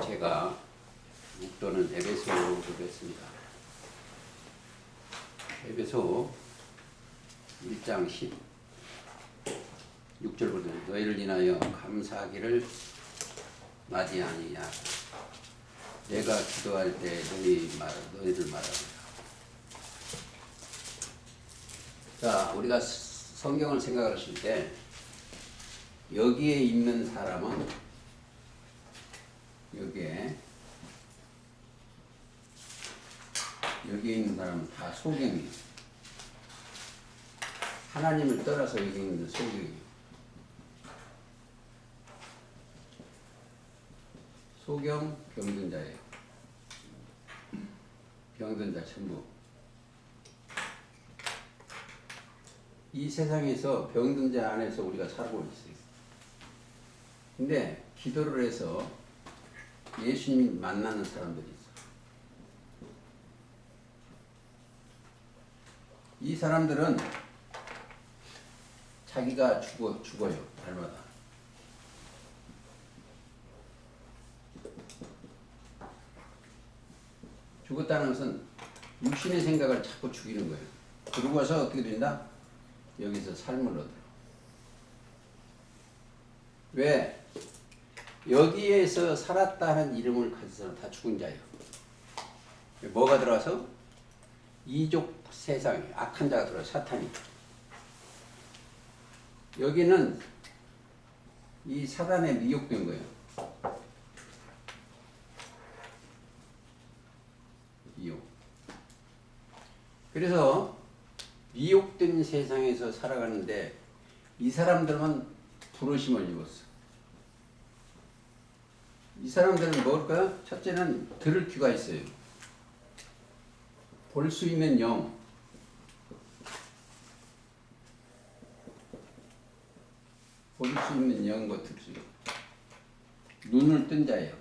제가 목도는 에베소로 했습니다. 에베소 1장 16절부터 너희를 인하여 감사하기를 맞이하니냐. 내가 기도할 때 너희들 말하라. 자, 우리가 성경을 생각하실 때 여기에 있는 사람은 여기에 있는 사람은 다 소경이에요. 하나님을 떠나서 여기 있는 소경이에요. 소경 병든 자예요. 병든 자 전부. 이 세상에서 병든 자 안에서 우리가 살고 있어요. 근데 기도를 해서 예수님 만나는 사람들이 있어요. 이 사람들은 자기가 죽어요. 날마다. 죽었다는 것은 육신의 생각을 자꾸 죽이는 거예요. 그러고 와서 어떻게 된다? 여기서 삶을 얻어요. 왜? 여기에서 살았다는 이름을 가진 사람 다 죽은 자예요. 뭐가 들어와서? 이족 세상에 악한 자가 들어와요. 사탄이. 여기는 이 사단에 미혹된 거예요. 미혹. 그래서 미혹된 세상에서 살아가는데 이 사람들은 부르심을 입었어. 이 사람들은 뭘까요? 첫째는 들을 귀가 있어요. 볼 수 있는 영. 볼 수 있는 영과 들을 수 있는 눈을 뜬 자예요.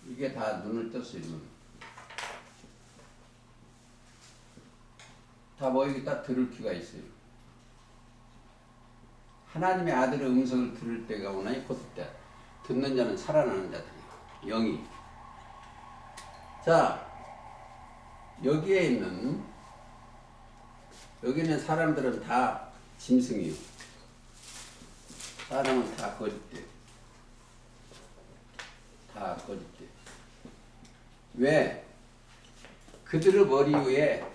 이게 다 눈을 떴어요. 눈. 다 여기 딱 들을 귀가 있어요. 하나님의 아들의 음성을 들을 때가 오나니 곧 때. 듣는 자는 살아나는 자들이에요. 영이. 자, 여기는 사람들은 다 짐승이에요. 사람은 다 거짓대. 다 거짓대. 왜? 그들의 머리 위에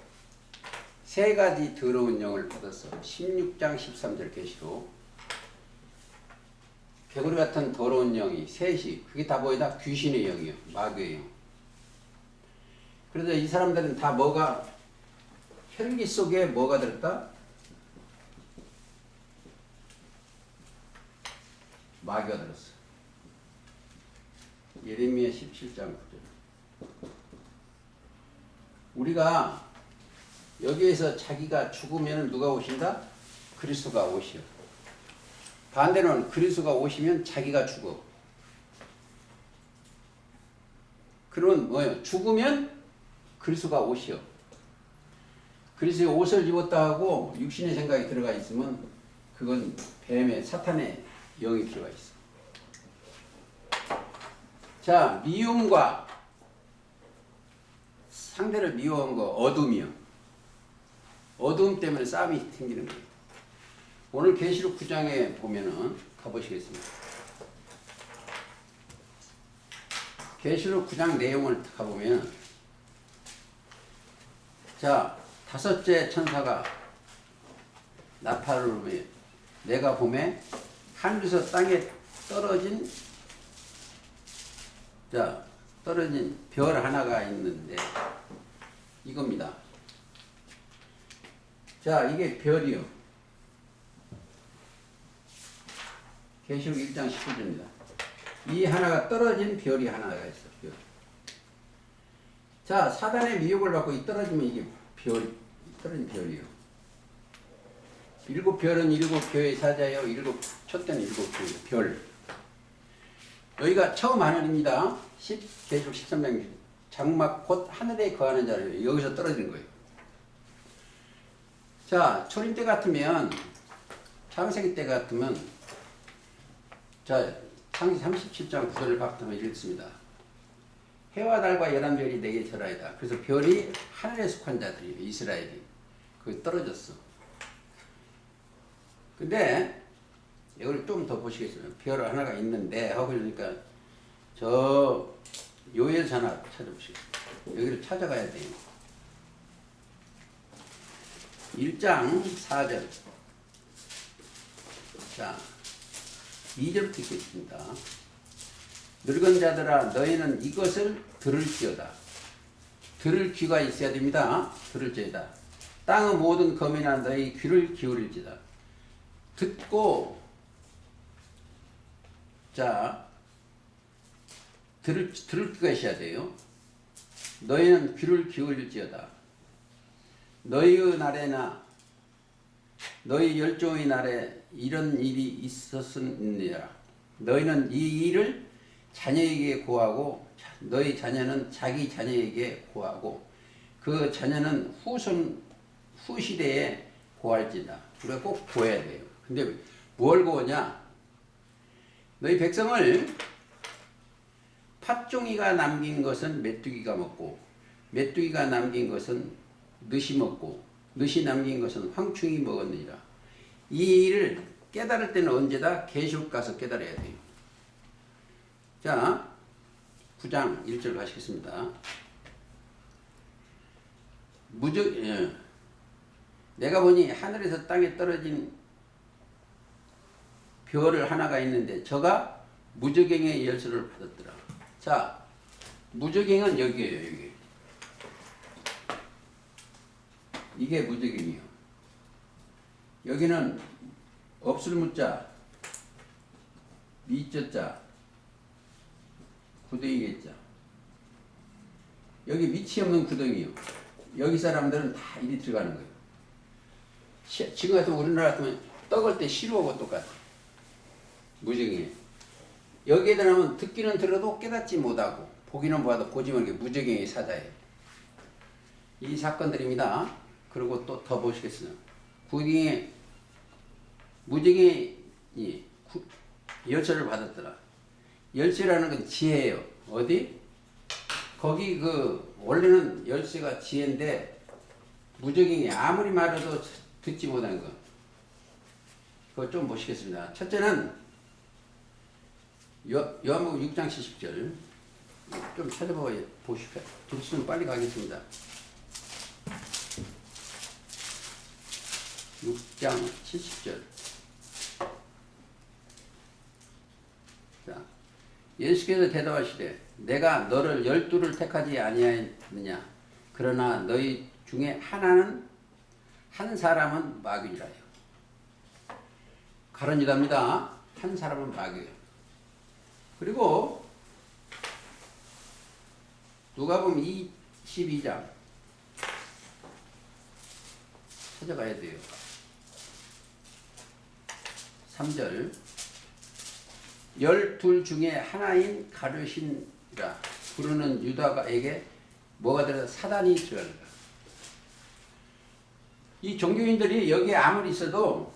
세 가지 더러운 영을 받았어. 16장 13절 계시록. 개구리 같은 더러운 영이 셋이. 그게 다 뭐이다? 귀신의 영이에요. 마귀의 영. 그래서 이 사람들은 다 혈기 속에 뭐가 들었다? 마귀가 들었어. 예레미야 17장 9절. 우리가 여기에서 자기가 죽으면 누가 오신다? 그리스도가 오시오. 반대로는 그리스도가 오시면 자기가 죽어. 그러면 뭐예요? 죽으면 그리스도가 오시오. 그리스도의 옷을 입었다 하고 육신의 생각이 들어가 있으면 그건 뱀의 사탄의 영이 들어가 있어. 자, 미움과 상대를 미워한 거 어둠이요. 어둠 때문에 싸움이 생기는 거예요. 오늘 계시록 9장에 보면은 가보시겠습니다. 계시록 9장 내용을 가보면 자, 다섯째 천사가 나팔을 불며 내가 봄에 하늘에서 땅에 떨어진 별 하나가 있는데 이겁니다. 자, 이게 별이요. 계시록 1장 19절입니다. 이 하나가 떨어진 별이 하나가 있어. 별. 자, 사단의 미혹을 받고 이 떨어지면 이게 떨어진 별이요. 7별은 7교회의 사자요. 촛대는 7교회 별. 여기가 처음 하늘입니다. 계시록 13장 장막 곧 하늘에 거하는 자를 여기서 떨어지는 거예요. 자, 초림 때 같으면 창세기 때 같으면 자, 창시 37장 9절을 바탕으로 읽습니다. 해와 달과 열한 별이 내게 절하이다. 그래서 별이 하늘에 속한 자들이에요. 이스라엘이. 그 떨어졌어. 근데 이걸 좀 더 보시겠어요. 별 하나가 있는데 하고 그러니까 저 요엘 하나 찾아보시겠습니다. 여기를 찾아가야 돼요. 1장 4절. 자, 2절부터 읽겠습니다. 늙은 자들아 너희는 이것을 들을지어다. 들을 귀가 있어야 됩니다. 들을지어다. 땅의 모든 거민아 너희 귀를 기울일지다. 듣고 자 들을 귀가 있어야 돼요. 너희는 귀를 기울일지어다. 너희의 날에나 너희 열종의 날에 이런 일이 있었느니라. 너희는 이 일을 자녀에게 고하고 너희 자녀는 자기 자녀에게 고하고 그 자녀는 후시대에 고할지다. 우리가 꼭 고해야 돼요. 근데 뭘 고하냐? 너희 백성을 팥종이가 남긴 것은 메뚜기가 먹고 메뚜기가 남긴 것은 느시 먹고 느시 남긴 것은 황충이 먹었느니라. 이 일을 깨달을 때는 언제다? 계시록 가서 깨달아야 돼요. 자, 9장 1절 가시겠습니다. 내가 보니 하늘에서 땅에 떨어진 별을 하나가 있는데 저가 무저갱의 열쇠를 받았더라. 자, 무저갱은 여기에요. 여기. 이게 무저갱이요. 여기는 없을 무자, 미자자, 구덩이겠죠. 여기 밑이 없는 구덩이요. 여기 사람들은 다 이리 들어가는 거예요. 지금 같으면 우리나라 같으면 떡을 때 시루하고 똑같아. 무저갱이. 여기에 들어가면 듣기는 들어도 깨닫지 못하고 보기는 보아도 보지 못하게 무저갱이 사자예요. 이 사건들입니다. 그리고 또 더 보시겠어요. 구덩이 무저갱이 열쇠를 받았더라. 열쇠라는 건 지혜예요. 어디? 거기 원래는 열쇠가 지혜인데 무저갱이 아무리 말해도 듣지 못하는 거. 그거 좀 보시겠습니다. 첫째는 요한복음 6장 70절 좀 찾아봐 보십시오. 좀 빨리 가겠습니다. 6장 70절. 자, 예수께서 대답하시되 내가 너를 12를 택하지 아니하였느냐. 그러나 너희 중에 한 사람은 마귀니라요. 가론 유다입니다. 한 사람은 마귀예요. 그리고 누가복음 22장 찾아가야 돼요. 3절 12 중에 하나인 가르신이라 부르는 유다에게 뭐가 들어가? 사단이 들어간다. 이 종교인들이 여기에 아무리 있어도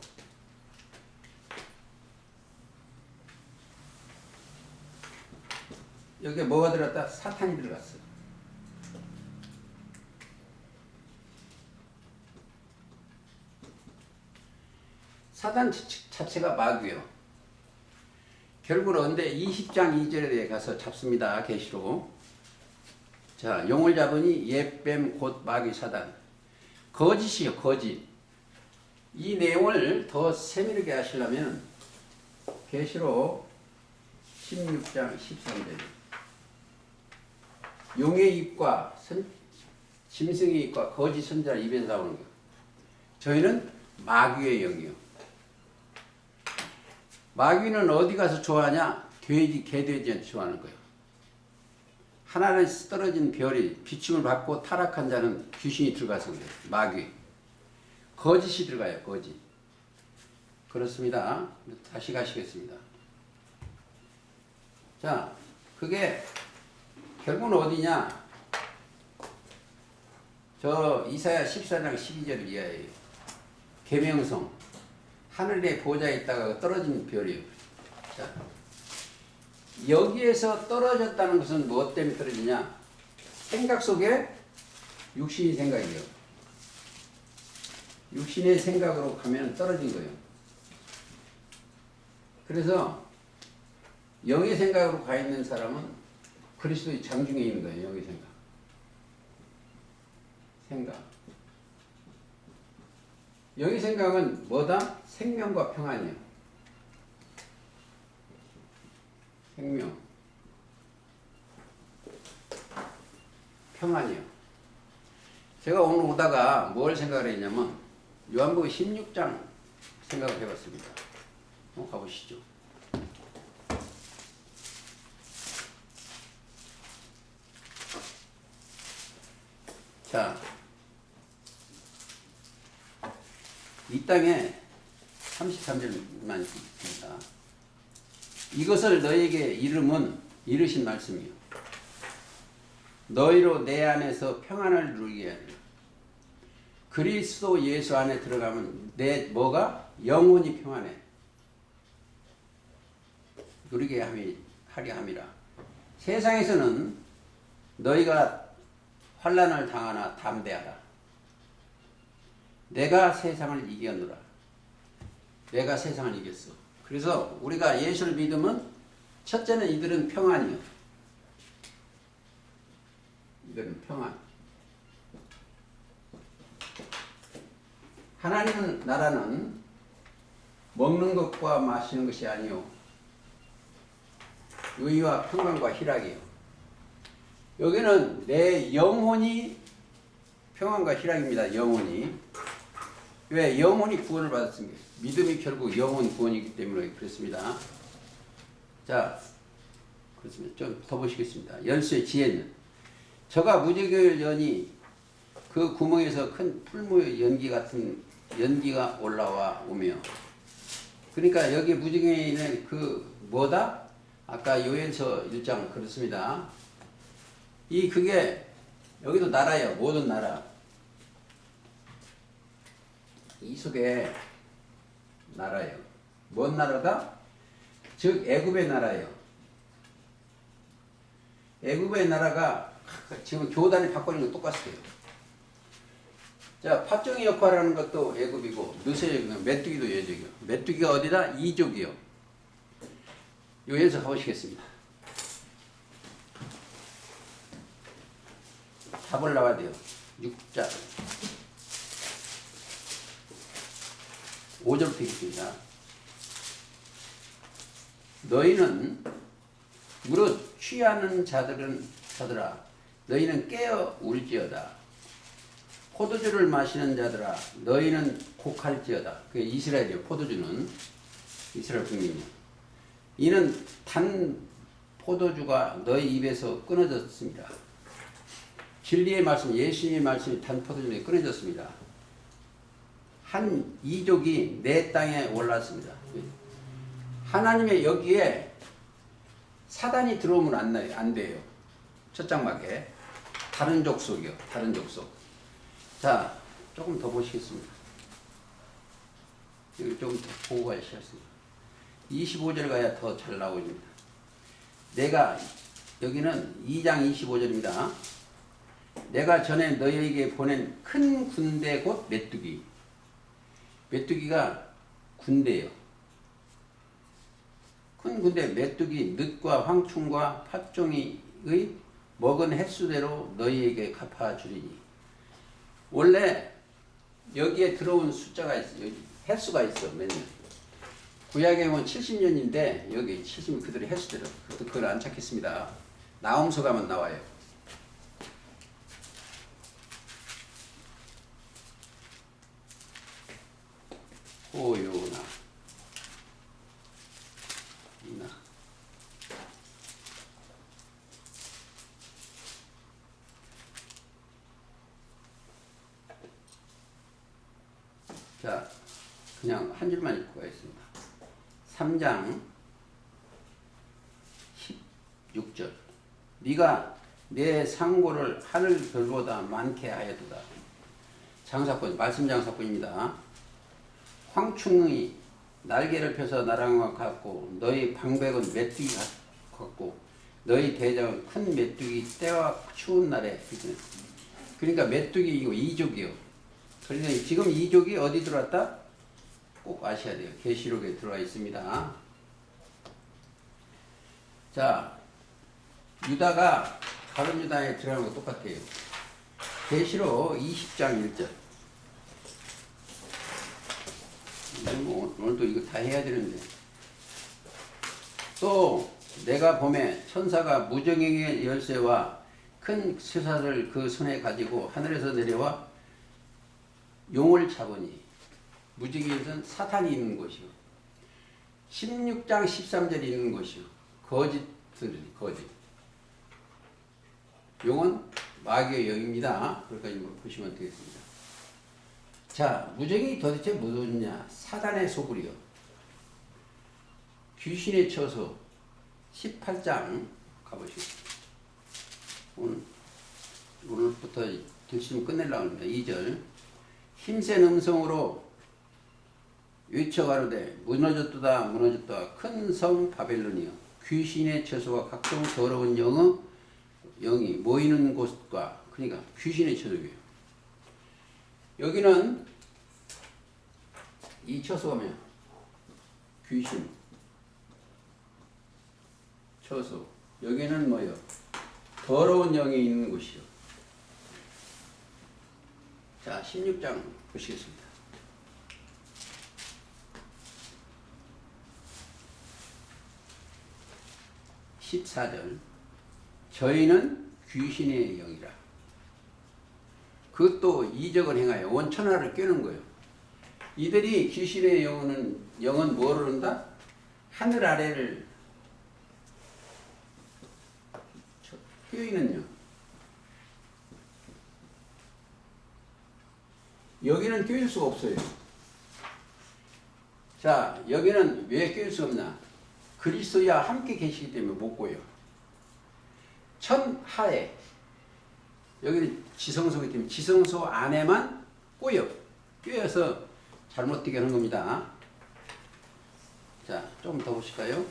여기에 뭐가 들어갔다? 사탄이 들어갔어. 사단 자체가 마귀요. 결국은 언제 20장 2절에 가서 잡습니다. 계시로. 자, 용을 잡으니 옛뱀 곧 마귀 사단. 거짓이요, 거짓. 이 내용을 더 세밀하게 하시려면 계시로 16장 13절. 용의 입과 짐승의 입과 거짓 선자 입에서 나오는 거. 저희는 마귀의 영이요. 마귀는 어디 가서 좋아하냐? 개돼지한테 좋아하는 거예요. 하나님에서 떨어진 별이 비춤을 받고 타락한 자는 귀신이 들어가서 그래요. 마귀. 거짓이 들어가요. 거짓. 그렇습니다. 다시 가시겠습니다. 자, 그게 결국은 어디냐? 저 이사야 14장 12절 이하예요. 계명성. 하늘에 보좌에 있다가 떨어진 별이에요. 자, 여기에서 떨어졌다는 것은 무엇 때문에 떨어지냐? 생각 속에 육신이 생각이에요. 육신의 생각으로 가면 떨어진 거예요. 그래서 영의 생각으로 가 있는 사람은 그리스도의 장중에 있는 거예요. 영의 생각. 영의 생각은 뭐다? 생명과 평안이에요. 생명, 평안이요. 제가 오늘 오다가 뭘 생각을 했냐면 요한복음 16장 생각을 해봤습니다. 가보시죠. 자, 이 땅에 33절만 있습니다. 이것을 너희에게 이르신 말씀이요. 너희로 내 안에서 평안을 누리게 하리라. 그리스도 예수 안에 들어가면 내 뭐가? 영혼이 평안해. 누리게 하려 함이라. 세상에서는 너희가 환난을 당하나 담대하라. 내가 세상을 이겼노라. 내가 세상을 이겼어. 그래서 우리가 예수를 믿으면 첫째는 이들은 평안이요. 이들은 평안. 하나님 나라는 먹는 것과 마시는 것이 아니요 의와 평안과 희락이요. 여기는 내 영혼이 평안과 희락입니다. 영혼이. 왜? 영혼이 구원을 받았습니다. 믿음이 결국 영혼 구원이기 때문에 그렇습니다. 자, 그렇습니다. 좀 더 보시겠습니다. 열쇠 지혜는 저가 무지개를 여니 그 구멍에서 큰 풀무 연기 같은 연기가 올라와 오며, 그러니까 여기 무지개에는 그 뭐다? 아까 요엘서 1장 그렇습니다. 그게 여기도 나라예요. 모든 나라. 이 속에 나라예요. 뭔 나라다? 즉 애굽의 나라예요. 애굽의 나라가 지금 교단이 바꿔진 건 똑같아요. 자, 팥종이 역할하는 것도 애굽이고 느세 메뚜기도 예족이요. 메뚜기가 어디다? 이족이요. 요에서 가보시겠습니다. 답을 나와야 돼요. 6자 5절부터 읽겠습니다. 너희는 무릇 취하는 자들아 너희는 깨어 울지어다. 포도주를 마시는 자들아 너희는 곡할지어다. 그게 이스라엘이요. 포도주는 이스라엘 국민이요. 이는 단 포도주가 너희 입에서 끊어졌습니다. 진리의 말씀, 예수님의 말씀이 단 포도주에 끊어졌습니다. 한 이족이 내 땅에 올랐습니다. 하나님의 여기에 사단이 들어오면 안 돼요. 첫 장막에. 다른 족속이요. 다른 족속. 자, 조금 더 보시겠습니다. 여기 조금 더 보고 가시겠습니다. 25절 가야 더 잘 나오십니다. 내가, 여기는 2장 25절입니다. 내가 전에 너희에게 보낸 큰 군대 곧 메뚜기. 메뚜기가 군대예요. 큰 군대 메뚜기 늑과 황충과 팥종이의 먹은 횟수대로 너희에게 갚아주리니. 원래 여기에 들어온 숫자가 있어요. 횟수가 있어. 몇 년. 구약에 보면 70년인데 여기 70년 그들의 횟수대로. 그걸 안 찾겠습니다. 나홈서 가면 나와요. 호요나 이나 자, 그냥 한 줄만 읽고 가겠습니다. 3장 16절 네가 내 상고를 하늘 별보다 많게 하여도다. 장사꾼, 말씀 장사꾼입니다. 황충이 날개를 펴서 나랑과 같고 너희 방백은 메뚜기 너희 대장은 큰 메뚜기 때와 추운 날에. 그러니까 메뚜기 이거 이족이요. 그러니까 지금 이족이 어디 들어왔다? 꼭 아셔야 돼요. 계시록에 들어와 있습니다. 자, 유다가 다른 유다에 들어가는 거 똑같아요. 계시록 20장 1절. 오늘도 이거 다 해야 되는데. 또 내가 봄에 천사가 무정행의 열쇠와 큰 쇠사를 그 손에 가지고 하늘에서 내려와 용을 잡으니, 무정행에서는 사탄이 있는 곳이요, 16장 13절이 있는 곳이요, 거짓들이 거짓. 용은 마귀의 영입니다. 그러니까 보시면 되겠습니다. 자, 무정행이 도대체 무엇이냐? 사단의 소굴이요, 귀신의 처소. 18장 가보시죠. 오늘부터 들시면 끝내려고 합니다. 2절. 힘센 음성으로 외쳐가로되 무너졌도다 무너졌도다 큰 성 바벨론이여, 귀신의 처소와 각종 더러운 영이 모이는 곳과. 그러니까 귀신의 처소예요. 여기는 이 처소가 뭐야? 귀신 처소. 여기는 뭐요? 더러운 영이 있는 곳이요. 자, 16장 보시겠습니다. 14절. 저희는 귀신의 영이라. 그것도 이적을 행하여 원천하를 꿰는 거예요. 이들이 귀신의 영은 뭐를 한다? 하늘 아래를 꿰이는 영. 여기는 꿰일 수가 없어요. 자, 여기는 왜 꿰일 수 없나? 그리스도와 함께 계시기 때문에 못 꿰요. 천하에, 여기는 지성소이기 때문에 지성소 안에만 꿰어서 잘못되게 하는 겁니다. 자, 좀 더 보실까요?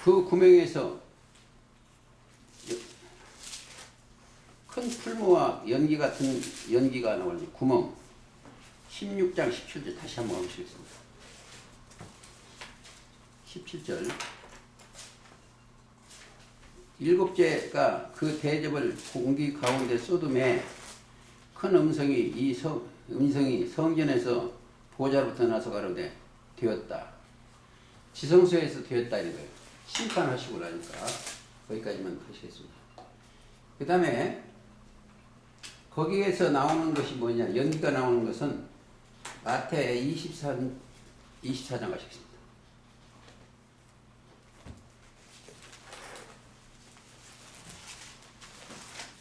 그 구멍에서 큰 풀무와 연기 같은 연기가 나오는 구멍. 16장 17절 다시 한번 보시겠습니다. 17절. 일곱째가 그 대접을 공기 가운데 쏟음에 큰 음성이 음성이 성전에서 보좌로부터 나서 가로되 되었다. 지성소에서 되었다 이런 거예요. 심판하시고 나니까 거기까지만 하시겠습니다. 그 다음에 거기에서 나오는 것이 뭐냐? 연기가 나오는 것은 마태 24장 하시겠습니다.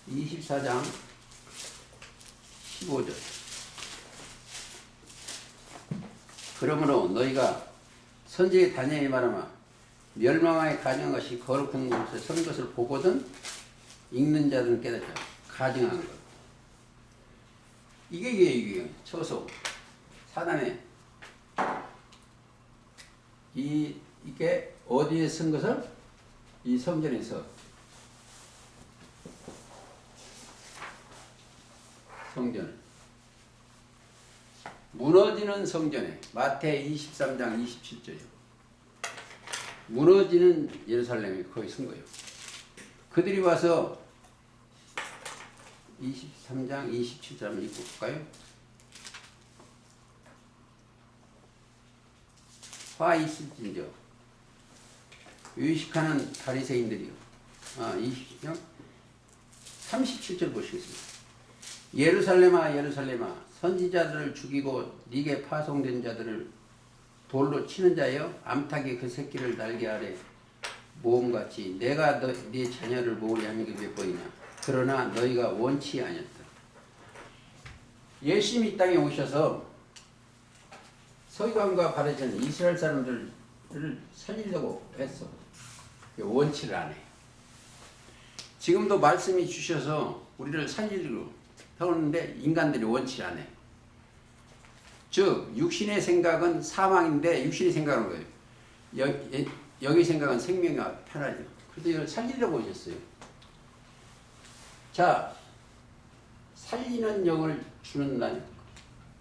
24장 15절. 그러므로 너희가 선지의 다니엘이 말하마 멸망하여 가증한 것이 거룩한 곳에 선 것을 보거든 읽는 자들은 깨닫자. 가증한 것. 이게 처소 사단에 이게 어디에 쓴 것을? 이 성전에서. 성전을 무너지는 성전에. 마태 23장 27절이요. 무너지는 예루살렘에 거기 쓴 거예요. 그들이 와서 23장 27절 한번 읽고 볼까요? 화 있을진저 의식하는 바리새인들이요. 20장 37절 보시겠습니다. 예루살렘아 예루살렘아 선지자들을 죽이고 네게 파송된 자들을 돌로 치는 자여, 암탉이 그 새끼를 날개 아래 모음같이 내가 네 자녀를 모으려 하는 게 몇 번이냐. 그러나 너희가 원치 아니었다. 예수님이 이 땅에 오셔서 서기관과 바리새인 이스라엘 사람들을 살리려고 했어. 원치를 안 해. 지금도 말씀이 주셔서 우리를 살리려고 하는데 인간들이 원치를 안 해. 즉 육신의 생각은 사망인데 육신의 생각은 거예요. 여기 생각은 생명이 편하죠. 그래서 이걸 살리려고 오셨어요. 자, 살리는 영을 주는 날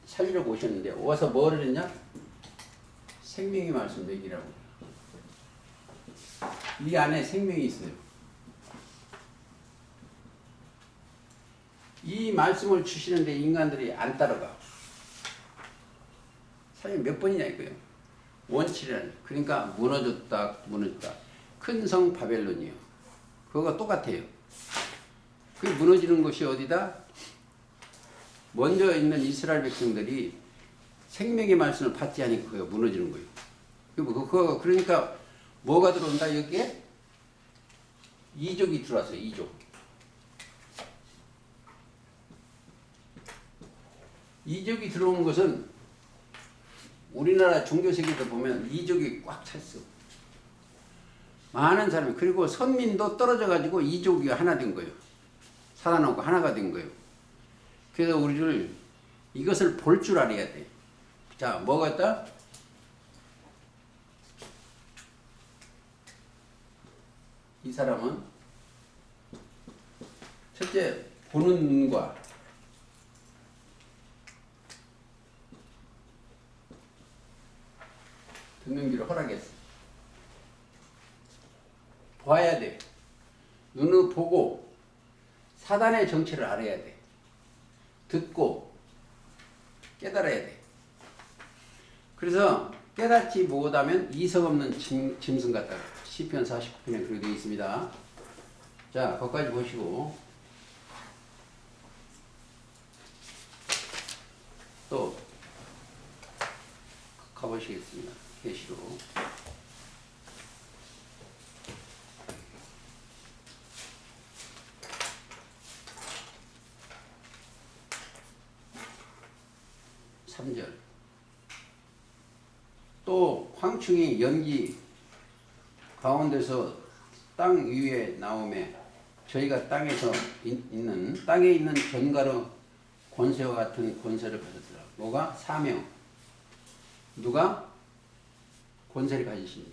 살리려고 오셨는데 와서 뭐를 했냐? 생명의 말씀 먹이라고. 이 안에 생명이 있어요. 이 말씀을 주시는데 인간들이 안 따라가. 사실 몇 번이냐 이거예요. 원칙이라는. 그러니까 무너졌다. 큰 성 바벨론이요. 그거가 똑같아요. 그 무너지는 것이 어디다? 먼저 있는 이스라엘 백성들이 생명의 말씀을 받지 않으니까 그거 무너지는 거예요. 그러니까 뭐가 들어온다 여기에? 이족이 들어왔어요. 이족. 이족이 들어온 것은 우리나라 종교세계도 보면 이족이 꽉 찼어. 많은 사람이. 그리고 선민도 떨어져 가지고 이족이 하나 된 거예요. 살아남고 하나가 된 거예요. 그래서 우리를 이것을 볼 줄 알아야 돼. 자, 뭐가 있다? 이 사람은 첫째 보는 눈과 듣는 귀를 허락했어. 봐야 돼. 눈을 보고 사단의 정체를 알아야 돼. 듣고 깨달아야 돼. 그래서 깨닫지 못하면 이성 없는 짐승 같다. 시편 49편에 그렇게 되어 있습니다. 자, 거기까지 보시고 또 가보시겠습니다. 계시로. 또 황충이 연기 가운데서 땅 위에 나오매 저희가 땅에 있는 견가로 권세와 같은 권세를 가졌더라. 뭐가? 사명. 누가? 권세를 가지시니.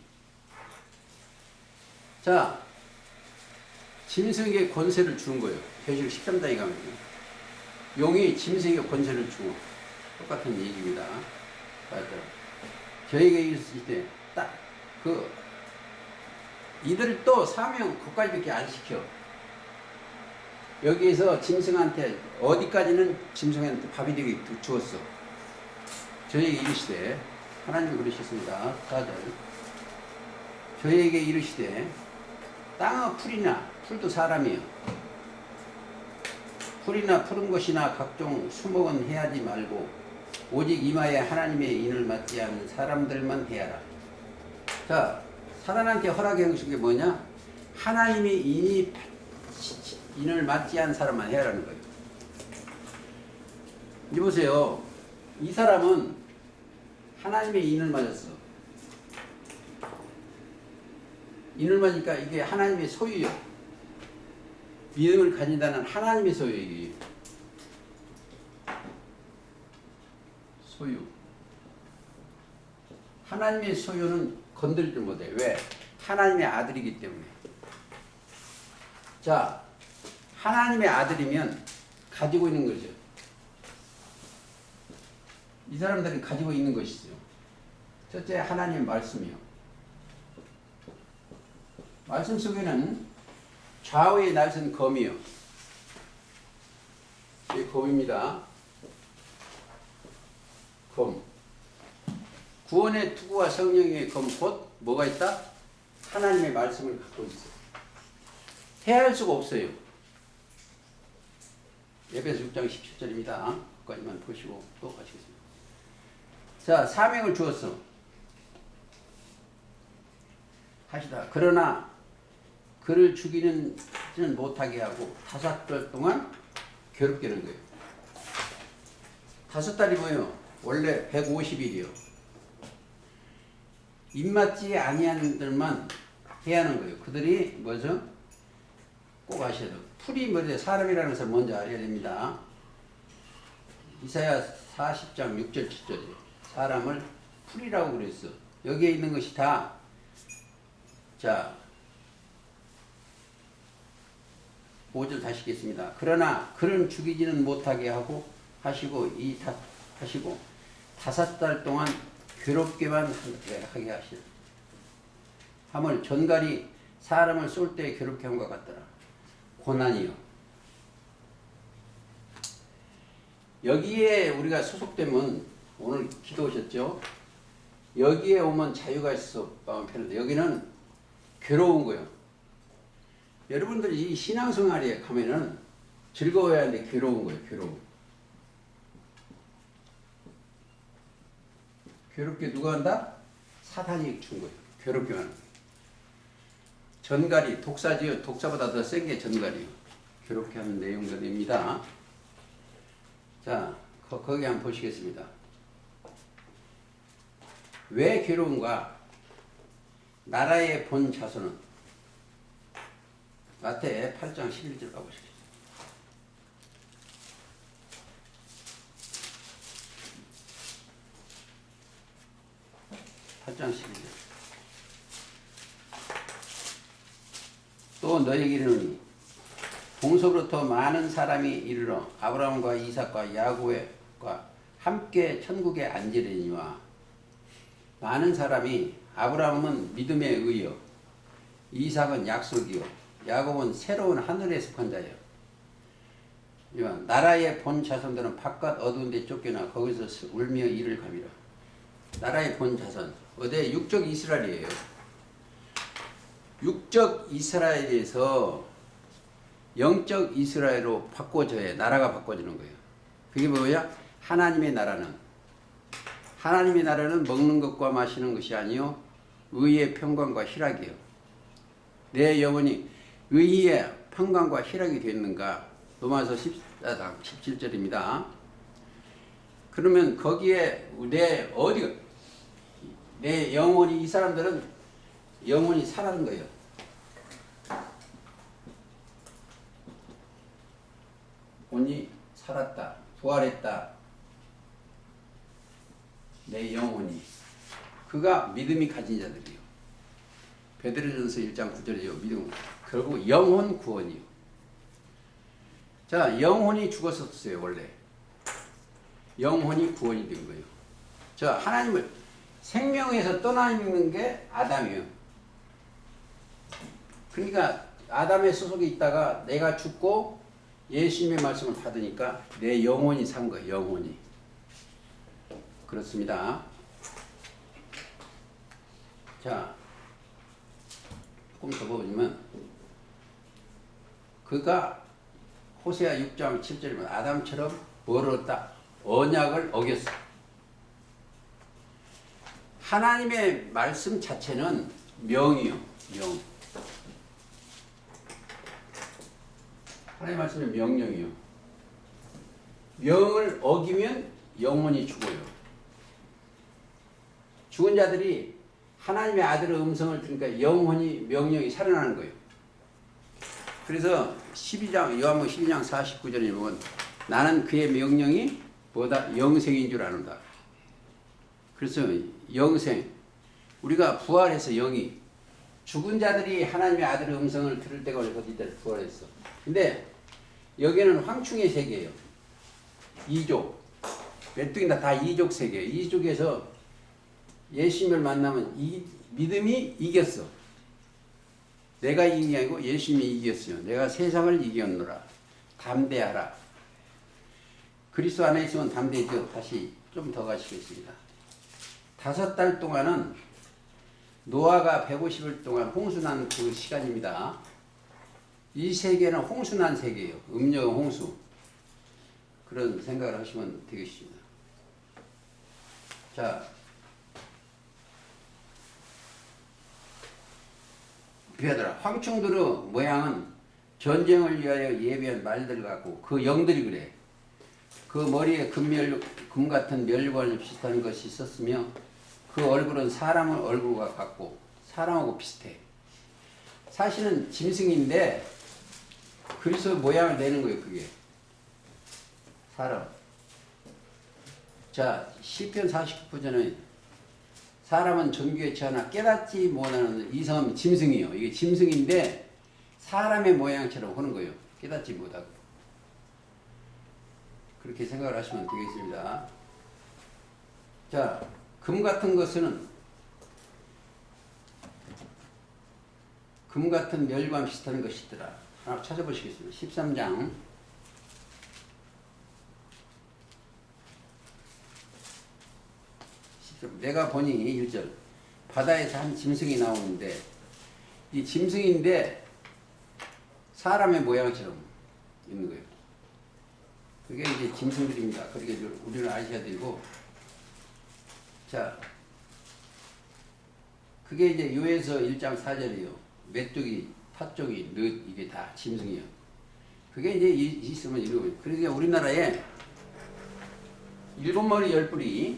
자, 짐승에게 권세를 주는 거예요. 계시록 13장에 가면 용이 짐승에게 권세를 주고 똑같은 얘기입니다. 맞아요. 저에게 있을 때 딱 이들 또 사명 그까지밖에 안 시켜. 여기에서 짐승한테 어디까지는 짐승한테 밥이 되게 주었어. 저에게 이르시되 하나님이 그러셨습니다. 4절 저에게 이르시되 땅의 풀이나 풀도 사람이요 풀이나 푸른 것이나 각종 수목은 해하지 말고 오직 이마에 하나님의 인을 맞지 않는 사람들만 해야라. 자, 사단한테 허락해 주신 게 뭐냐? 하나님의 인을 맞지 않는 사람만 해야라는 거예요. 이제 보세요. 이 사람은 하나님의 인을 맞았어. 인을 맞으니까 이게 하나님의 소유요. 믿음을 가진다는 하나님의 소유예요. 소유. 하나님의 소유는 건들지 못해. 왜? 하나님의 아들이기 때문에. 자, 하나님의 아들이면 가지고 있는 거죠. 이 사람들은 가지고 있는 것이죠. 첫째, 하나님의 말씀이요. 말씀 속에는 좌우에 날선 검이요. 이 검입니다. 검. 구원의 투구와 성령의 검 곧 뭐가 있다? 하나님의 말씀을 갖고 있어. 해할 수가 없어요. 에베소 6장 17절입니다. 거기까지만 보시고 또 가시겠습니다. 자, 사명을 주었어. 하시다. 그러나 그를 죽이는 못하게 하고 5달 동안 괴롭게 하는 거예요. 5달이 뭐예요? 원래 150일이요. 입맞지 아니하는 들만 해야 하는 거예요. 그들이 뭐죠? 꼭 아셔야 돼요. 풀이 뭐죠? 사람이라는 것을 먼저 알아야 됩니다. 이사야 40장 6절 7절이에요. 사람을 풀이라고 그랬어. 여기에 있는 것이 다 자, 5절 다시 읽겠습니다. 그러나 그런 죽이지는 못하게 하시고 5달 동안 괴롭게만 하게 하시라. 하물 전갈이 사람을 쏠 때 괴롭게 함과 같더라. 고난이요. 여기에 우리가 소속되면 오늘 기도하셨죠? 여기에 오면 자유가 있어 마음 편한데 여기는 괴로운 거예요. 여러분들이 이 신앙생활에 가면은 즐거워야 하는데 괴로운 거예요. 괴롭게 누가 한다? 사탄이 준 거예요. 괴롭게 하는 거예요. 전갈이 독사지요. 독사보다 더 센 게 전갈이요. 괴롭게 하는 내용들입니다. 자, 거기 한번 보시겠습니다. 왜 괴로운가? 나라의 본 자손은 마태 8장 11절 가보시죠. 또 너희에게 이르노니 동서로부터 많은 사람이 이르러 아브라함과 이삭과 야곱과 함께 천국에 앉으리니와 많은 사람이 아브라함은 믿음에 의여 이삭은 약속이요 야곱은 새로운 하늘에 속한 자예요. 나라의 본 자손들은 바깥 어두운 데 쫓겨나 거기서 울며 이를 감이라. 나라의 본 자손 어디 육적 이스라엘이에요. 육적 이스라엘에서 영적 이스라엘로 바꿔져야 나라가 바꿔지는 거예요. 그게 뭐야? 하나님의 나라는 먹는 것과 마시는 것이 아니요 의의 평강과 희락이요. 내 영혼이 의의 평강과 희락이 됐는가? 로마서 14장 17절입니다. 그러면 거기에 내 영혼이 이 사람들은 영혼이 살아는 거예요. 혼이 살았다. 부활했다. 내 영혼이. 그가 믿음이 가진 자들이요. 베드로전서 1장 9절이요. 믿음. 결국 영혼 구원이요. 자, 영혼이 죽었었어요. 원래. 영혼이 구원이 된 거예요. 자, 하나님을 생명에서 떠나 있는 게 아담이에요. 그러니까 아담의 소속에 있다가 내가 죽고 예수님의 말씀을 받으니까 내 영혼이 산 거예요. 영혼이. 그렇습니다. 자, 조금 더 보면 그가 호세아 6장 7절이면 아담처럼 뭘 얻었다? 언약을 어겼어. 하나님의 말씀 자체는 명이요. 명. 하나님의 말씀은 명령이요. 명을 어기면 영혼이 죽어요. 죽은 자들이 하나님의 아들의 음성을 들으니까 영혼이 명령이 살아나는 거예요. 그래서 12장 요한복음 12장 49절에 보면 나는 그의 명령이 뭐다? 영생인 줄 아는다. 그래서 영생 우리가 부활해서 영이 죽은 자들이 하나님의 아들의 음성을 들을 때가 어디서 부활했어. 근데 여기는 황충의 세계예요. 이족 메뚜기나 다 이족 세계예요. 이족에서 예수님을 만나면 이 믿음이 이겼어. 내가 이긴 게 아니고 예수님이 이겼어요. 내가 세상을 이겼노라. 담대하라. 그리스도 안에 있으면 담대죠. 다시 좀 더 가시겠습니다. 5달 동안은 노아가 150일 동안 홍수난 그 시간입니다. 이 세계는 홍수난 세계예요. 음녀 홍수. 그런 생각을 하시면 되겠습니다. 자, 비하더라. 황충들의 모양은 전쟁을 위하여 예비한 말들 같고 그 영들이 그래. 그 머리에 금 같은 멸관 비슷한 것이 있었으며 그 얼굴은 사람 얼굴과 같고 사람하고 비슷해. 사실은 짐승인데 그리스도 모양을 내는 거예요. 그게 사람. 자, 시편 49편에 사람은 종교에 처하나 깨닫지 못하는 이성은 짐승이요. 이게 짐승인데 사람의 모양처럼 하는 거예요. 깨닫지 못하고. 그렇게 생각을 하시면 되겠습니다. 자, 금 같은 것은 금 같은 멸과 비슷한 것이더라. 하나 찾아보시겠습니다. 13장. 내가 보니 1절 바다에서 한 짐승이 나오는데 이 짐승인데 사람의 모양처럼 있는 거예요. 그게 이제 짐승들입니다. 그렇게 우리는 아셔야 되고, 자, 그게 이제 요에서 1장 4절이요. 메뚜기, 팥종이, 늑 이게 다 짐승이요. 그게 이제 있으면 이러고. 그러니까 우리나라에 7머리 10뿌리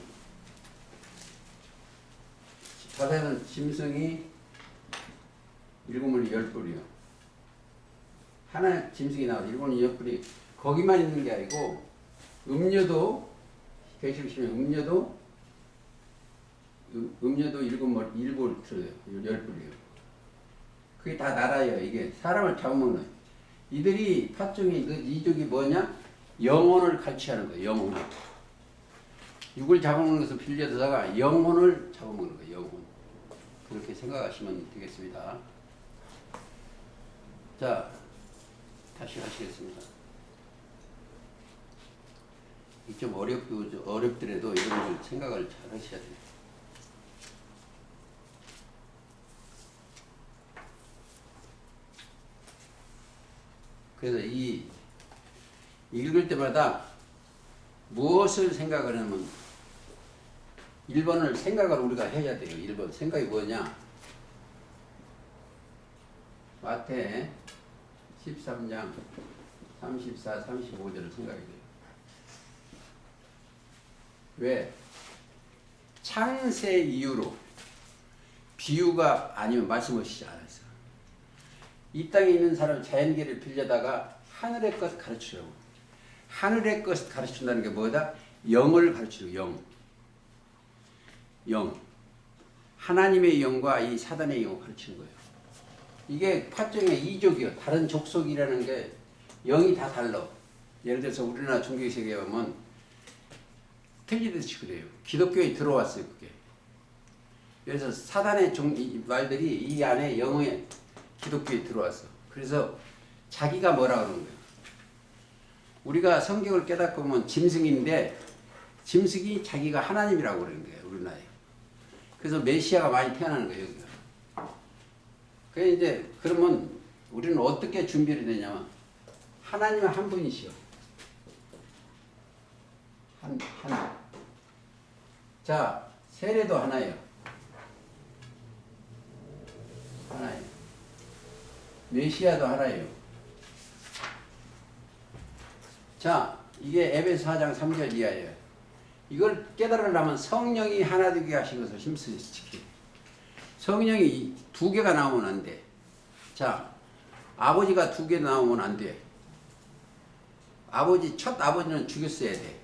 바다에는 짐승이 7머리 10뿌리요. 하나 짐승이 나와서 7머리 10뿌리 거기만 있는 게 아니고 음료도 계시면 음료도 7머리 10뿌리요. 그게 다 나라예요. 이게 사람을 잡아먹는. 이들이 팥종이 이족이 뭐냐? 영혼을 갈취하는 거예요. 영혼을. 육을 잡아먹는 것을 빌려다가 영혼을 잡아먹는 거예요. 영혼. 그렇게 생각하시면 되겠습니다. 자, 다시 하시겠습니다. 이 좀 어렵더라도 이런 걸 생각을 잘 하셔야 돼요. 그래서 이 읽을 때마다 무엇을 생각을 하면 1번을 생각을 우리가 해야 돼요. 1번 생각이 뭐냐? 마태 13장 34, 35절을 생각해야 돼요. 왜? 창세 이후로 비유가 아니면 말씀 없이 않았어요. 이 땅에 있는 사람 자연계를 빌려다가 하늘의 것을 가르치려고. 하늘의 것을 가르친다는 게 뭐다? 영을 가르치려고. 영. 하나님의 영과 이 사단의 영을 가르치는 거예요. 이게 팥종의 이족이요. 다른 족속이라는 게 영이 다 달라. 예를 들어서 우리나라 종교세계에 보면 틀리듯이 그래요. 기독교에 들어왔어요. 그게. 그래서 사단의 말들이 이 안에 영의 기독교에 들어왔어. 그래서 자기가 뭐라 그러는 거예요. 우리가 성경을 깨닫고 보면 짐승인데 짐승이 자기가 하나님이라고 그러는 거예요. 우리나라에. 그래서 메시아가 많이 태어나는 거예요. 여기가. 그래 이제 그러면 우리는 어떻게 준비를 되냐면 하나님은 한 분이시오. 하나. 자, 세례도 하나예요. 하나예요. 메시아도 하나예요. 자, 이게 에베소 4장 3절 이하예요. 이걸 깨달으려면 성령이 하나 되게 하신 것을 힘쓰시기. 성령이 2개가 나오면 안 돼. 자, 아버지가 2개 나오면 안 돼. 첫 아버지는 죽였어야 돼.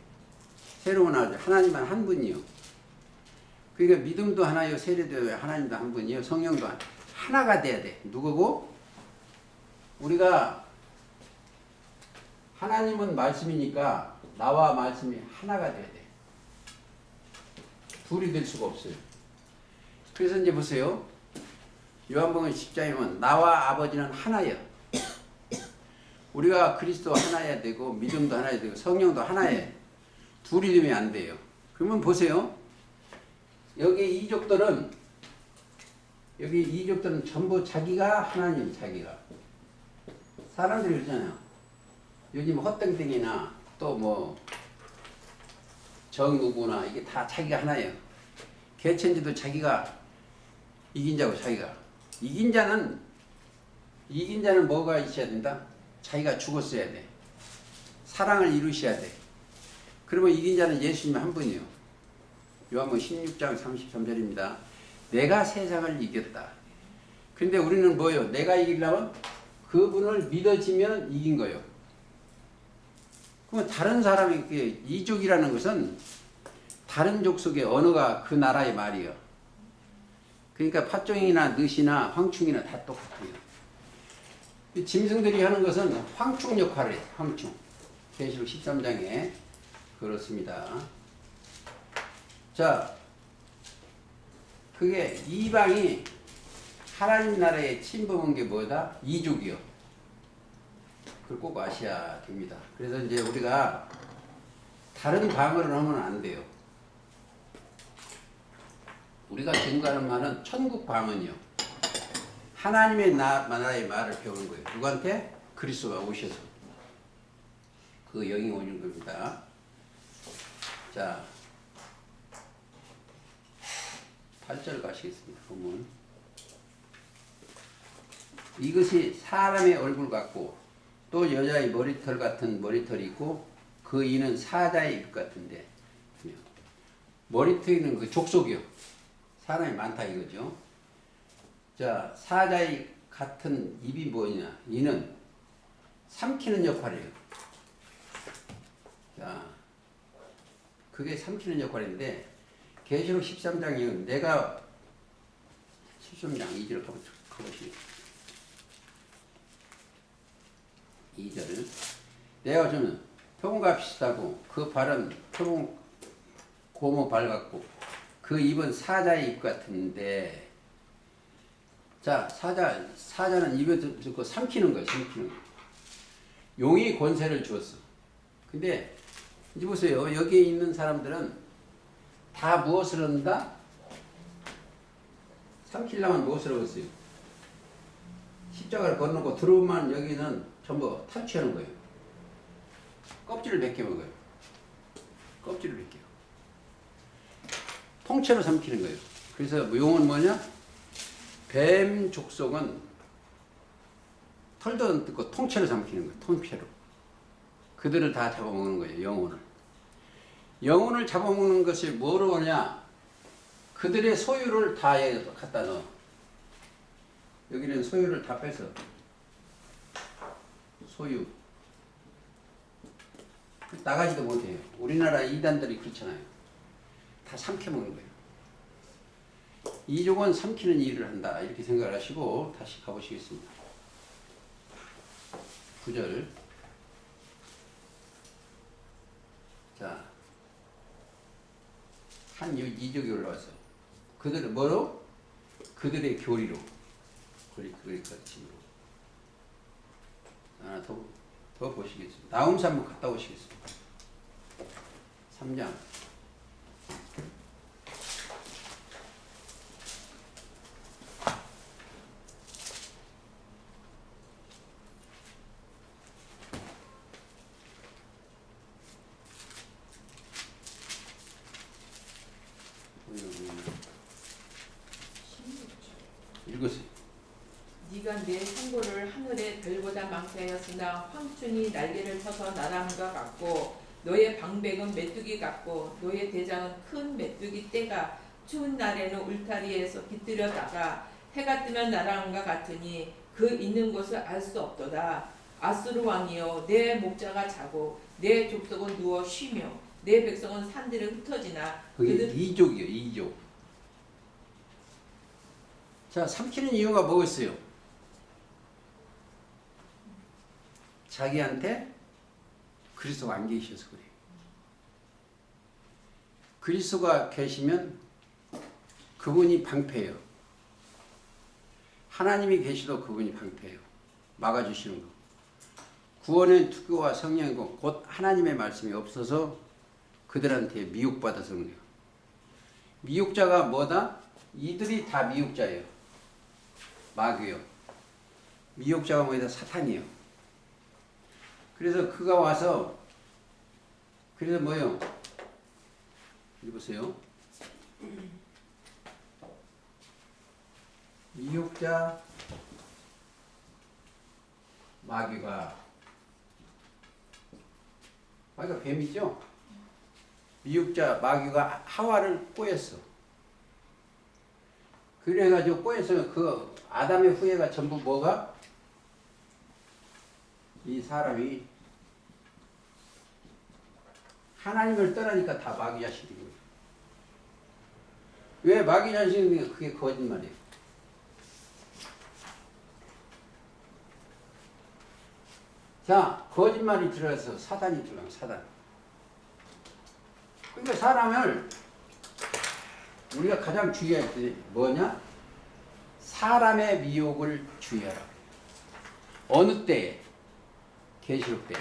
새로운 아버지, 하나님만 한 분이요. 그러니까 믿음도 하나요, 세례도 하나님도 한 분이요, 성령도 하나가 돼야 돼. 누구고? 우리가 하나님은 말씀이니까 나와 말씀이 하나가 돼야 돼. 둘이 될 수가 없어요. 그래서 이제 보세요. 요한복음 10장에 보면 나와 아버지는 하나야. 우리가 그리스도 하나야 되고 믿음도 하나야 되고 성령도 하나야. 둘이 되면 안 돼요. 그러면 보세요. 여기 이족들은 전부 자기가 하나님, 자기가. 사람들이 그러잖아요. 요즘 헛땡땡이나 또 뭐 정우구나 이게 다 자기가 하나예요. 개천지도 자기가 이긴 자고 자기가. 이긴 자는 뭐가 있어야 된다? 자기가 죽었어야 돼. 사랑을 이루셔야 돼. 그러면 이긴 자는 예수님 한 분이요. 요한복음 16장 33절입니다. 내가 세상을 이겼다. 근데 우리는 뭐예요? 내가 이기려면 그분을 믿어지면 이긴 거예요. 그러면 다른 사람이 이족이라는 것은 다른 족속의 언어가 그 나라의 말이에요. 그러니까 팥종이나 늦이나 황충이나 다 똑같아요. 이 짐승들이 하는 것은 황충 역할을 해요. 황충. 계시록 13장에 그렇습니다. 자, 그게 이방이 하나님 나라에 침범한 게 뭐다? 이족이요. 그걸 꼭 아셔야 됩니다. 그래서 이제 우리가 다른 방언을 하면 안 돼요. 우리가 증거하는 말은 천국 방언이요. 하나님의 나라의 말을 배우는 거예요. 누구한테? 그리스도가 오셔서. 그 영이 오는 겁니다. 자, 8절 가시겠습니다. 보면 이것이 사람의 얼굴 같고 또 여자의 머리털 같은 머리털이 있고 그 이는 사자의 입 같은데 머리털이는 그 족속이요. 사람이 많다 이거죠. 자, 사자의 같은 입이 뭐냐? 이는 삼키는 역할이에요. 자, 그게 삼키는 역할인데 계시록 13장이요. 내가 13장 2절 가보시죠. 2절 내가 좀 표범과 비슷하고 그 발은 표범 고모 발 같고 그 입은 사자의 입 같은데 자 사자는 입에 듣고 삼키는 거예요. 삼키는 거. 용이 권세를 주었어. 근데 이제 보세요. 여기에 있는 사람들은 다 무엇을 한다? 삼키려면 무엇을 하고 있어요? 십자가를 건너고 들어오면 여기는 전부 탈취하는 거예요. 껍질을 벗겨 먹어요. 껍질을 벗겨요. 통째로 삼키는 거예요. 그래서 용은 뭐냐? 뱀 족속은 털도 안 뜯고 통째로 삼키는 거예요. 통째로. 그들을 다 잡아먹는 거예요. 영혼을. 영혼을 잡아먹는 것이 뭐로 오냐? 그들의 소유를 다 갖다 넣어. 여기는 소유를 다 뺏어. 소유. 나가지도 못해요. 우리나라 이단들이 그렇잖아요. 다 삼켜먹는 거예요. 이족은 삼키는 일을 한다. 이렇게 생각을 하시고 다시 가보시겠습니다. 9절. 자, 한 이족이 올라와서 그들은 뭐로? 그들의 교리로. 그리 가르침으로. 하나 더 보시겠습니다. 나홈스 한번 갔다 오시겠습니다. 3장. 읽으세요. 네가 내 상고를 하늘의 별보다 많게 하였으나 황충이 날개를 펴서 날아온것 같고 너의 방백은 메뚜기 같고 너의 대장은 큰 메뚜기 떼가 추운 날에는 울타리에서 깃들여다가 해가 뜨면 날아온것 같으니 그 있는 곳을 알 수 없도다. 아수르 왕이여 내 목자가 자고 내 족속은 누워 쉬며 내 백성은 산들에 흩어지나 그게 이족이요. 이족. 자, 삼키는 이유가 뭐겠어요? 자기한테 그리스도가 안 계셔서 그래요. 그리스도가 계시면 그분이 방패예요. 하나님이 계시도 그분이 방패예요. 막아주시는 거. 구원의 투구와 성령이고 곧 하나님의 말씀이 없어서 그들한테 미혹받아서 그런 거예요. 미혹자가 뭐다? 이들이 다 미혹자예요. 마귀요. 미혹자가 뭐다? 사탄이에요. 그래서 그가 와서 그래서 뭐요? 여기 보세요. 미혹자 마귀가 뱀이죠? 미혹자 마귀가 하와를 꼬였어. 그래가지고 꼬여서 그 아담의 후예가 전부 뭐가? 이 사람이 하나님을 떠나니까 다 마귀 자식인 거예요. 왜 마귀전신이 그게 거짓말이에요? 자, 거짓말이 들어가서 사단이 들어가요. 사단. 그러니까 사람을 우리가 가장 주의할 게 뭐냐? 사람의 미혹을 주의하라. 어느 때에? 계시록 때에.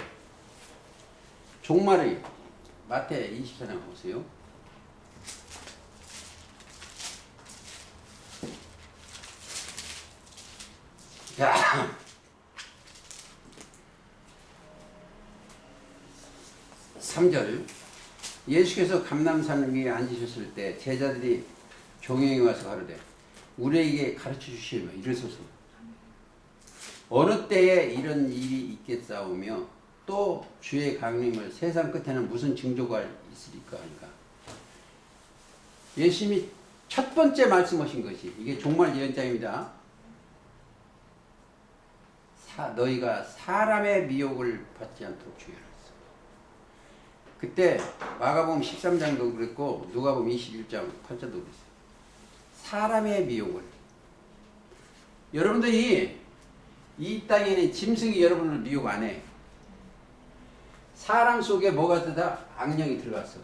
종말의 마태 24장 보세요. 자, 3절. 예수께서 감람산 위에 앉으셨을 때 제자들이 종영에 와서 가로되 우리에게 가르쳐 주시며 이르소서. 어느 때에 이런 일이 있겠사오며 또 주의 강림을 세상 끝에는 무슨 징조가 있으리까 하니까 예수님이 첫 번째 말씀하신 것이 이게 종말 예언자입니다. 너희가 사람의 미혹을 받지 않도록 주의하라. 그때 마가복음 13장도 그랬고 누가복음 21장 8절도 그랬어요. 사람의 미혹을. 여러분들이 이 땅에는 짐승이 여러분을 미혹 안 해. 사람 속에 뭐가 들다? 악령이 들어갔어.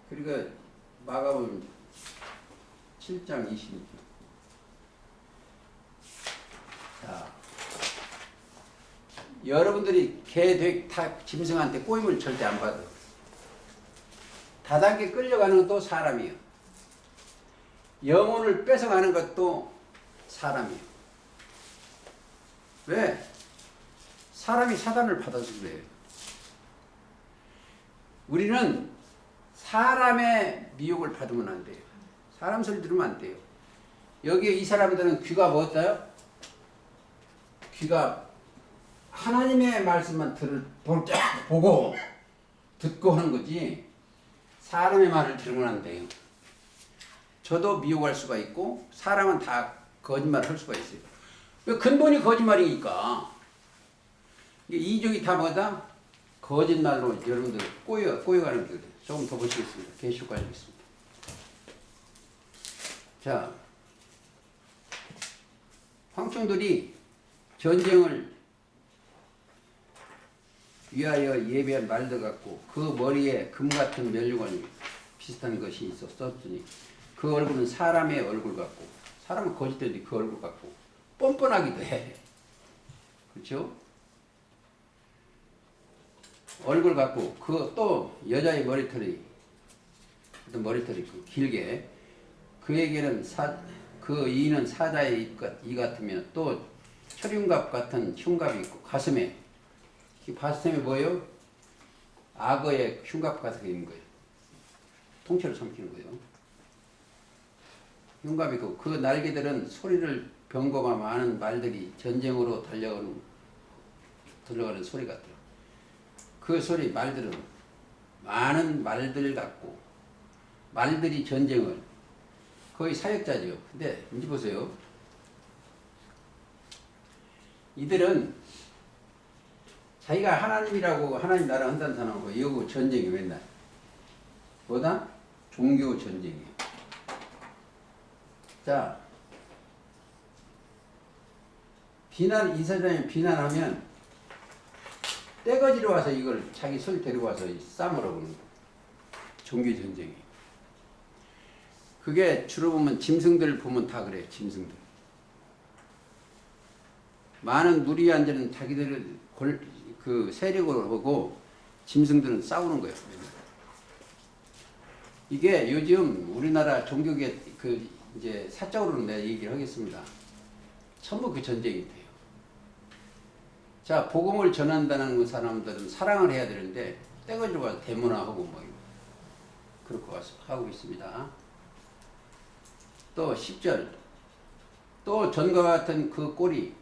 그러니까 마가복음 7장 26절. 자, 여러분들이 개, 닭, 짐승한테 꼬임을 절대 안 받아. 다단계 끌려가는 것도 사람이에요. 영혼을 뺏어가는 것도 사람이에요. 왜? 사람이 사단을 받아서 그래요. 우리는 사람의 미혹을 받으면 안 돼요. 사람 소리 들으면 안 돼요. 여기에 이 사람들은 귀가 뭐였어요? 귀가 하나님의 말씀만 보고 듣고 하는 거지 사람의 말을 들으면 안 돼요. 저도 미혹할 수가 있고 사람은 다 거짓말 할 수가 있어요. 왜? 근본이 거짓말이니까. 이쪽이 다 뭐다? 거짓말로 여러분들 꼬여가는 거예요. 조금 더 보시겠습니다. 계시록 가시겠습니다. 자, 황충들이 전쟁을 위하여 예배한 말들 같고 그 머리에 금 같은 면류관이 비슷한 것이 있었으니 그 얼굴은 사람의 얼굴 같고 사람은 거짓되는데 그 얼굴 같고 뻔뻔하기도 해. 그렇죠? 얼굴 같고 그 또 여자의 머리털이 어떤 머리털이 있고 길게 그에게는 그 이는 사자의 이 같으며 또 철흉갑 같은 흉갑이 있고 가슴에 뭐예요? 악어의 흉갑 같은 게 있는 거예요. 통째로 삼키는 거예요. 흉갑이 있고 그 날개들은 소리를 병거가 많은 말들이 전쟁으로 달려가는 소리 같아요. 그 소리 말들은 많은 말들 같고 말들이 전쟁을 거의 사역자죠. 근데 이제 보세요. 이들은 자기가 하나님이라고 하나님 나라 한다는 사람하고 이거 전쟁이 맨날 뭐다? 종교 전쟁이에요. 자, 이 사람이 비난하면 떼거지로 와서 이걸 자기 손 데리고 와서 싸먹으러 보는 거예요. 종교 전쟁이. 그게 주로 보면 짐승들 보면 다 그래요. 짐승들. 많은 무리한들은 자기들을 그 세력으로 보고 짐승들은 싸우는 거예요. 이게 요즘 우리나라 종교계 이제 사적으로는 내가 얘기를 하겠습니다. 전부 그 전쟁이 돼요. 자, 복음을 전한다는 사람들은 사랑을 해야 되는데 떼거지로 와서 대문화하고 뭐 그렇게 와서 하고 있습니다. 또 10절 또 전과 같은 그 꼬리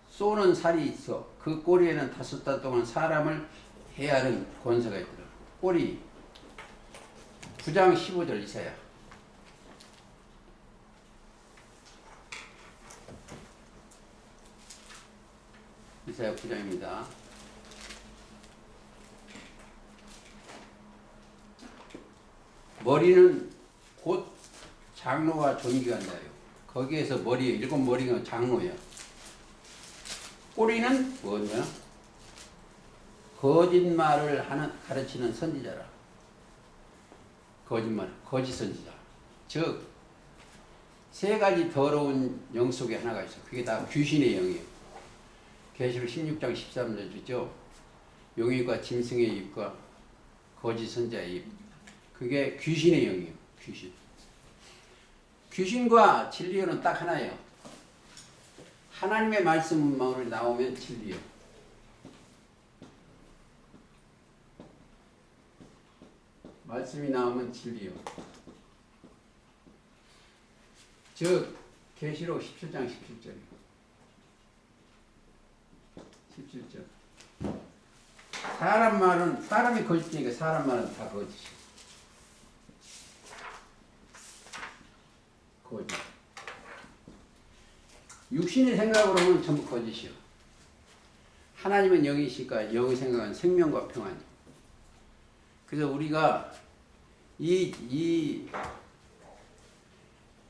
쏘는 살이 있어. 그 꼬리에는 5달 동안 사람을 해하는 권세가 있더라. 꼬리 9장 15절 이사야. 이사야 9장입니다. 머리는 곧 장로가 존귀한다요. 거기에서 머리 일곱 머리가 장로야. 꼬리는 뭐냐? 거짓말을 가르치는 선지자라. 거짓말, 거짓 선지자. 즉, 세 가지 더러운 영 속에 하나가 있어. 그게 다 귀신의 영이에요. 계시록 16장 13절 주죠. 용의과 짐승의 입과 거짓 선지자의 입. 그게 귀신의 영이에요. 귀신. 귀신과 진리는 딱 하나예요. 하나님의 말씀으로 나오면 진리요. 말씀이 나오면 진리요. 즉 계시록 17장 17절이요. 17절. 사람 말은 사람이 거짓이니까 사람 말은 다 거짓이요. 거짓. 육신의 생각으로는 전부 거짓이요. 하나님은 영이시니까 영의 생각은 생명과 평안이요. 그래서 우리가 이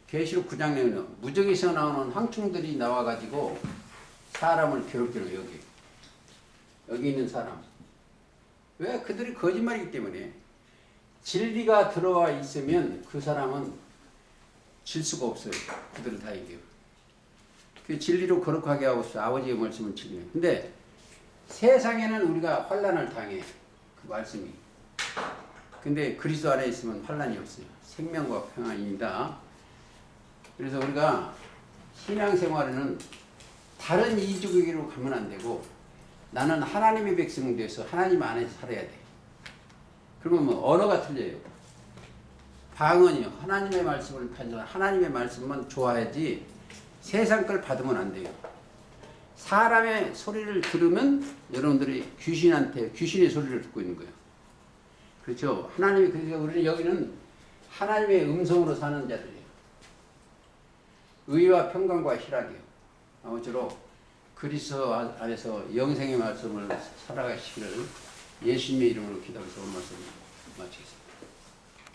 계시록 9장 내에는 무적에서 나오는 황충들이 나와가지고 사람을 괴롭히는 여기 있는 사람. 왜? 그들이 거짓말이기 때문에. 진리가 들어와 있으면 그 사람은 질 수가 없어요. 그들을 다 이겨요. 그 진리로 거룩하게 하고 있어. 아버지의 말씀은 진리예요. 근데 세상에는 우리가 환난을 당해. 그 말씀이. 근데 그리스도 안에 있으면 환난이 없어요. 생명과 평안입니다. 그래서 우리가 신앙생활에는 다른 이주교계로 가면 안 되고 나는 하나님의 백성 돼서 하나님 안에서 살아야 돼. 그러면 뭐 언어가 틀려요. 방언이요. 하나님의 말씀을 판정, 하나님의 말씀만 좋아야지 세상 걸 받으면 안 돼요. 사람의 소리를 들으면 여러분들이 귀신의 소리를 듣고 있는 거예요. 그렇죠? 하나님이, 그러니까 우리는 여기는 하나님의 음성으로 사는 자들이에요. 의와 평강과 희락이요. 아무쪼록 그리스도 안에서 영생의 말씀을 살아가시기를 예수님의 이름으로 기도해서 오늘 말씀 마치겠습니다.